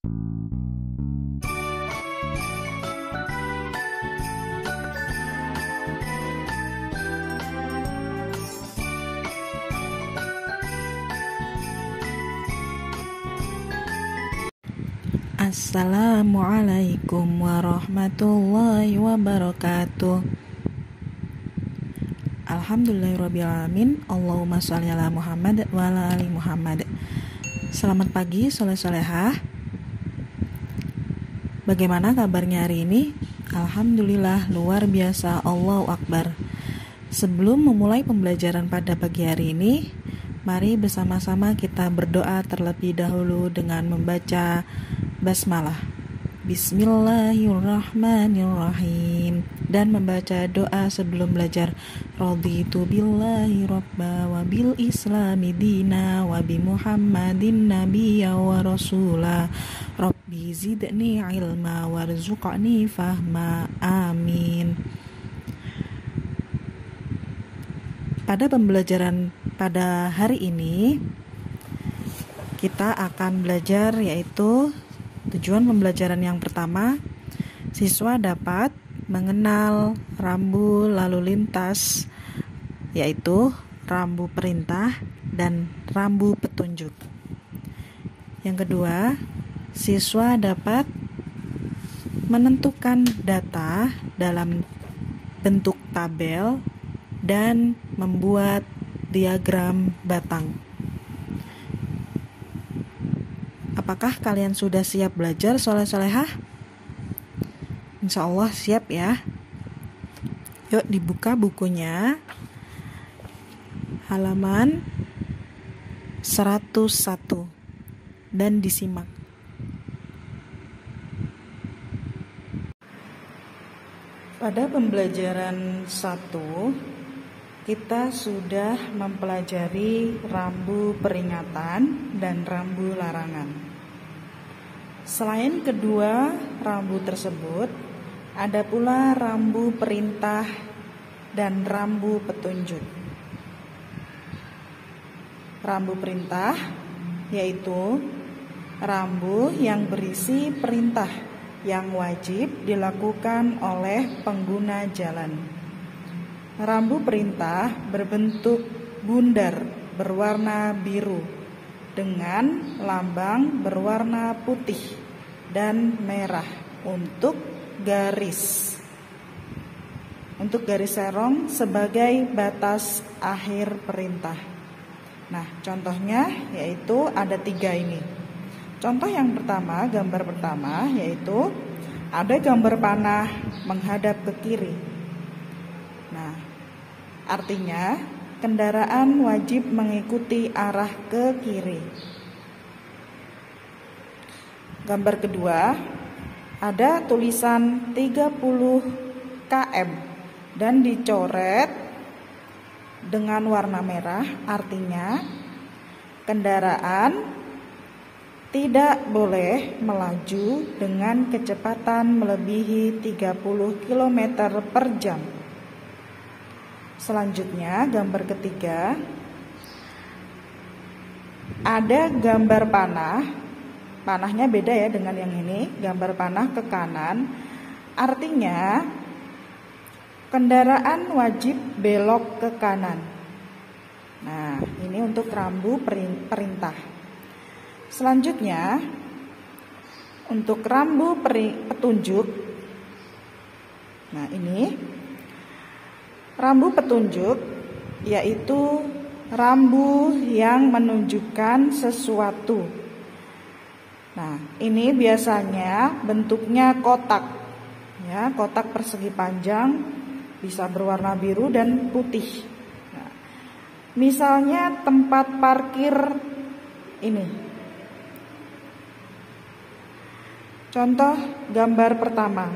Assalamualaikum warahmatullahi wabarakatuh. Alhamdulillahirrabbilalamin. Allahumma sholli ala Muhammad wa ala ali Muhammad. Selamat pagi soleh-solehah. Bagaimana kabarnya hari ini? Alhamdulillah luar biasa, Allahu Akbar. Sebelum memulai pembelajaran pada pagi hari ini, mari bersama-sama kita berdoa terlebih dahulu dengan membaca basmalah, Bismillahirrahmanirrahim, dan membaca doa sebelum belajar. Raditu billahi robba wa bil islami dina wa bi Muhammadin nabiyya wa rasula. Rabbi zidni ilma warzuqni fahma. Amin. Pada pembelajaran pada hari ini kita akan belajar, yaitu tujuan pembelajaran yang pertama, siswa dapat mengenal rambu lalu lintas, yaitu rambu perintah dan rambu petunjuk. Yang kedua, siswa dapat menentukan data dalam bentuk tabel dan membuat diagram batang. Apakah kalian sudah siap belajar, soleh-solehah? Insya Allah siap ya. Yuk dibuka bukunya, halaman 101, dan disimak. Pada pembelajaran 1, kita sudah mempelajari rambu peringatan dan rambu larangan. Selain kedua rambu tersebut, ada pula rambu perintah dan rambu petunjuk. Rambu perintah yaitu rambu yang berisi perintah yang wajib dilakukan oleh pengguna jalan. Rambu perintah berbentuk bundar berwarna biru dengan lambang berwarna putih dan merah untuk garis serong sebagai batas akhir perintah. Nah, contohnya yaitu ada 3 ini. Contoh yang pertama, gambar pertama, yaitu ada gambar panah menghadap ke kiri. Nah, artinya kendaraan wajib mengikuti arah ke kiri. Gambar kedua, ada tulisan 30 km dan dicoret dengan warna merah, artinya kendaraan tidak boleh melaju dengan kecepatan melebihi 30 km per jam. Selanjutnya, gambar ketiga, ada gambar panah. Panahnya beda ya dengan yang ini. Gambar panah ke kanan, artinya kendaraan wajib belok ke kanan. Nah, ini untuk rambu perintah. Selanjutnya, untuk rambu petunjuk. Nah, ini rambu petunjuk yaitu rambu yang menunjukkan sesuatu. Nah, ini biasanya bentuknya kotak, ya, kotak persegi panjang, bisa berwarna biru dan putih. Nah, misalnya tempat parkir ini. Contoh gambar pertama,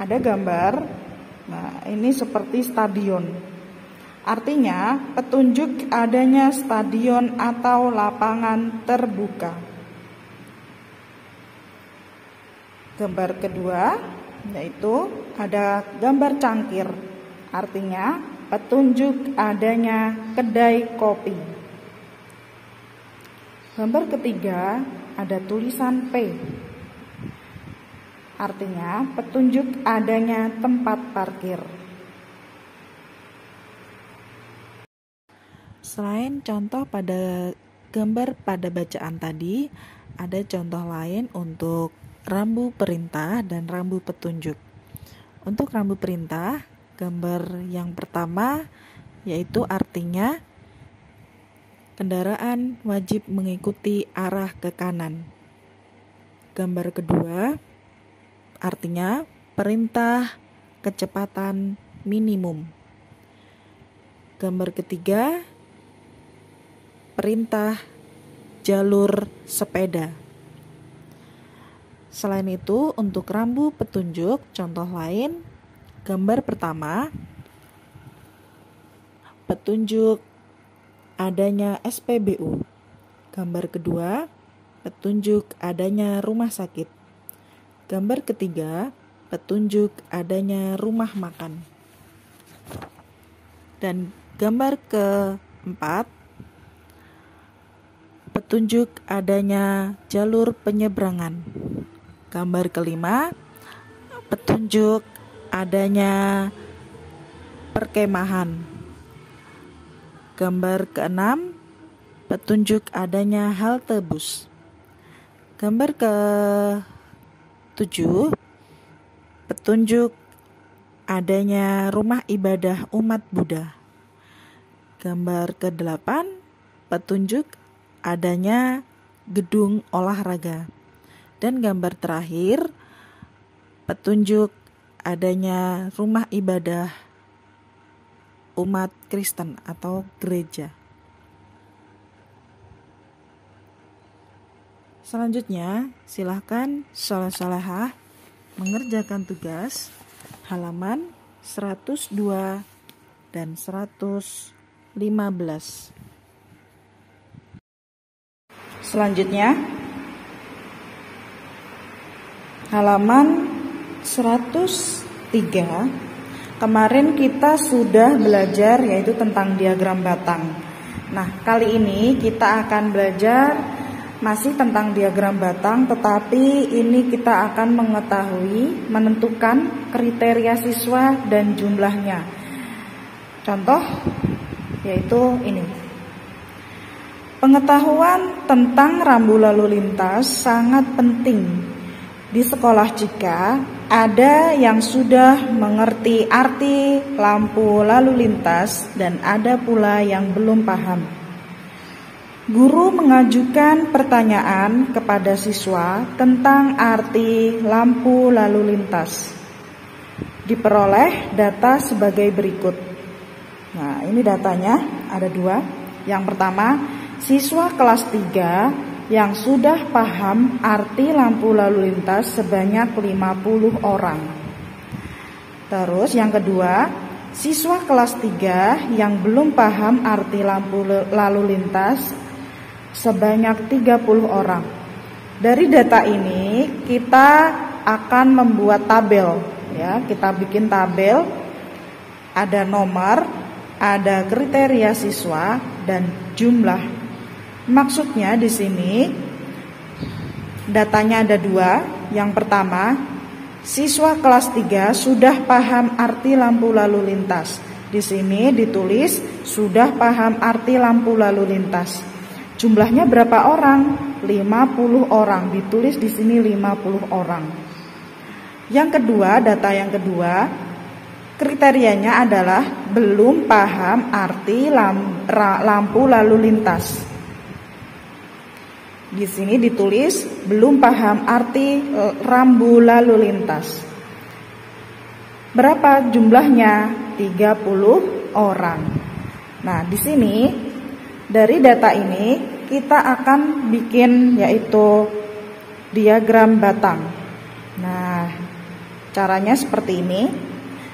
ada gambar. Nah, ini seperti stadion. Artinya petunjuk adanya stadion atau lapangan terbuka. Gambar kedua yaitu ada gambar cangkir. Artinya petunjuk adanya kedai kopi. Gambar ketiga ada tulisan P. Artinya petunjuk adanya tempat parkir. Selain contoh pada gambar pada bacaan tadi, ada contoh lain untuk rambu perintah dan rambu petunjuk. Untuk rambu perintah, gambar yang pertama yaitu artinya kendaraan wajib mengikuti arah ke kanan. Gambar kedua artinya perintah kecepatan minimum. Gambar ketiga perintah jalur sepeda. Selain itu, untuk rambu petunjuk, contoh lain, gambar pertama, petunjuk adanya SPBU. Gambar kedua, petunjuk adanya rumah sakit. Gambar ketiga, petunjuk adanya rumah makan. Dan gambar keempat, petunjuk adanya jalur penyeberangan. Gambar kelima, petunjuk adanya perkemahan. Gambar keenam, petunjuk adanya halte bus. Gambar ke-7, petunjuk adanya rumah ibadah umat Buddha. Gambar ke-8, petunjuk adanya gedung olahraga. Dan gambar terakhir, petunjuk adanya rumah ibadah umat Kristen atau gereja. Selanjutnya, silahkan sholeh-sholehah mengerjakan tugas halaman 102 dan 115. Selanjutnya, halaman 103. Kemarin kita sudah belajar yaitu tentang diagram batang. Nah, kali ini kita akan belajar masih tentang diagram batang, tetapi ini kita akan menentukan kriteria siswa dan jumlahnya. Contoh yaitu ini. Pengetahuan tentang rambu lalu lintas sangat penting di sekolah jika ada yang sudah mengerti arti lampu lalu lintas dan ada pula yang belum paham. Guru mengajukan pertanyaan kepada siswa tentang arti lampu lalu lintas. Diperoleh data sebagai berikut. Nah, ini datanya ada 2. Yang pertama, siswa kelas 3 yang sudah paham arti lampu lalu lintas sebanyak 50 orang. Terus yang kedua, siswa kelas 3 yang belum paham arti lampu lalu lintas sebanyak 30 orang. Dari data ini kita akan membuat tabel ya, kita bikin tabel, ada nomor, ada kriteria siswa dan jumlah. Maksudnya di sini datanya ada 2. Yang pertama, siswa kelas 3 sudah paham arti lampu lalu lintas. Di sini ditulis sudah paham arti lampu lalu lintas. Jumlahnya berapa orang? 50 orang. Ditulis di sini 50 orang. Yang kedua, data yang kedua, kriterianya adalah belum paham arti lampu lalu lintas. Di sini ditulis belum paham arti rambu lalu lintas. Berapa jumlahnya? 30 orang. Nah, di sini dari data ini kita akan bikin yaitu diagram batang. Nah, caranya seperti ini.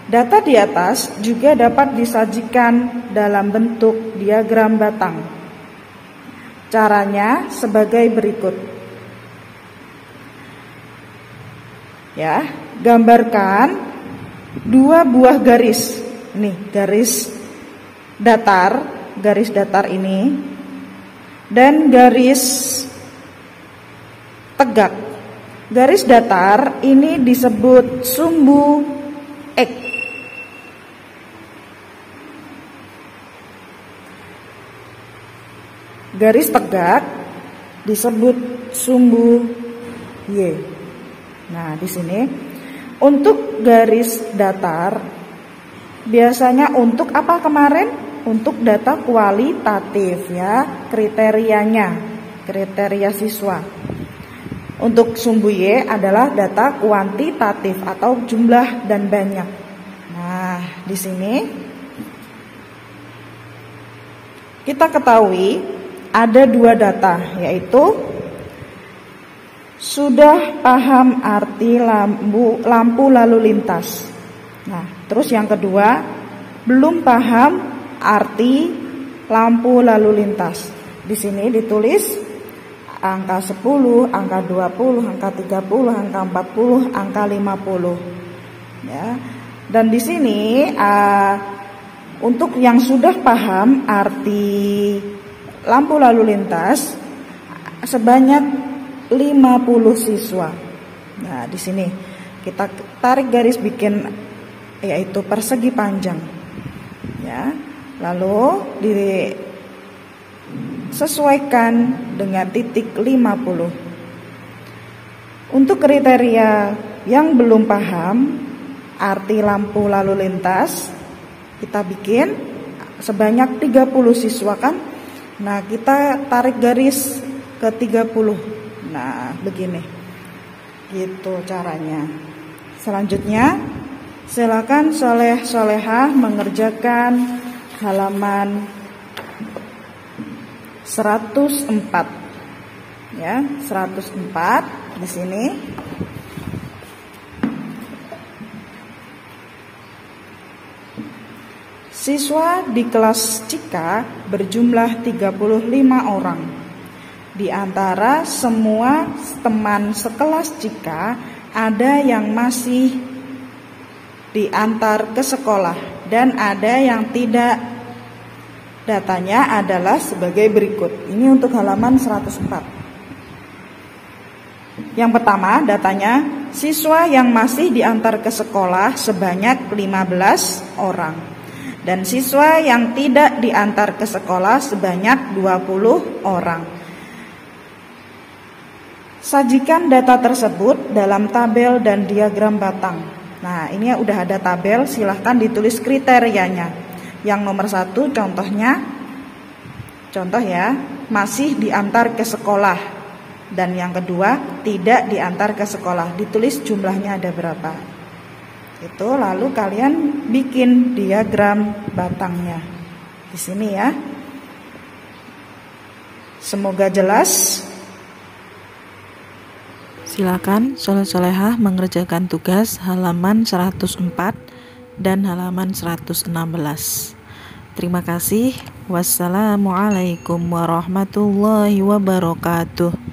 Data di atas juga dapat disajikan dalam bentuk diagram batang. Caranya sebagai berikut. Ya, gambarkan 2 buah garis. Nih, garis datar ini dan garis tegak. Garis datar ini disebut sumbu X. Garis tegak disebut sumbu Y. Nah, di sini untuk garis datar biasanya untuk apa kemarin? Untuk data kualitatif ya, kriteria siswa. Untuk sumbu Y adalah data kuantitatif atau jumlah dan banyak. Nah, di sini kita ketahui ada dua data, yaitu sudah paham arti lampu lalu lintas. Nah, terus yang kedua, belum paham arti lampu lalu lintas. Di sini ditulis angka 10, angka 20, angka 30, angka 40, angka 50. Ya. Dan di sini untuk yang sudah paham arti lampu lalu lintas sebanyak 50 siswa. Nah, di sini kita tarik garis bikin yaitu persegi panjang. Ya. Lalu disesuaikan dengan titik 50. Untuk kriteria yang belum paham arti lampu lalu lintas, kita bikin sebanyak 30 siswa kan. Nah, kita tarik garis ke 30. Nah, begini. Gitu caranya. Selanjutnya, silakan soleh-solehah mengerjakan halaman 104. Ya, 104 di sini. Siswa di kelas Cika berjumlah 35 orang. Di antara semua teman sekelas Cika, ada yang masih diantar ke sekolah dan ada yang tidak. Datanya adalah sebagai berikut. Ini untuk halaman 104. Yang pertama, datanya siswa yang masih diantar ke sekolah sebanyak 15 orang. Dan siswa yang tidak diantar ke sekolah sebanyak 20 orang. Sajikan data tersebut dalam tabel dan diagram batang. Nah, ini udah ada tabel, silahkan ditulis kriterianya. Yang nomor 1 contoh ya, masih diantar ke sekolah. Dan yang kedua, tidak diantar ke sekolah. Ditulis jumlahnya ada berapa. Itu lalu kalian bikin diagram batangnya di sini ya. Semoga jelas. Silakan soleh-solehah mengerjakan tugas halaman 104 dan halaman 116. Terima kasih. Wassalamualaikum warahmatullahi wabarakatuh.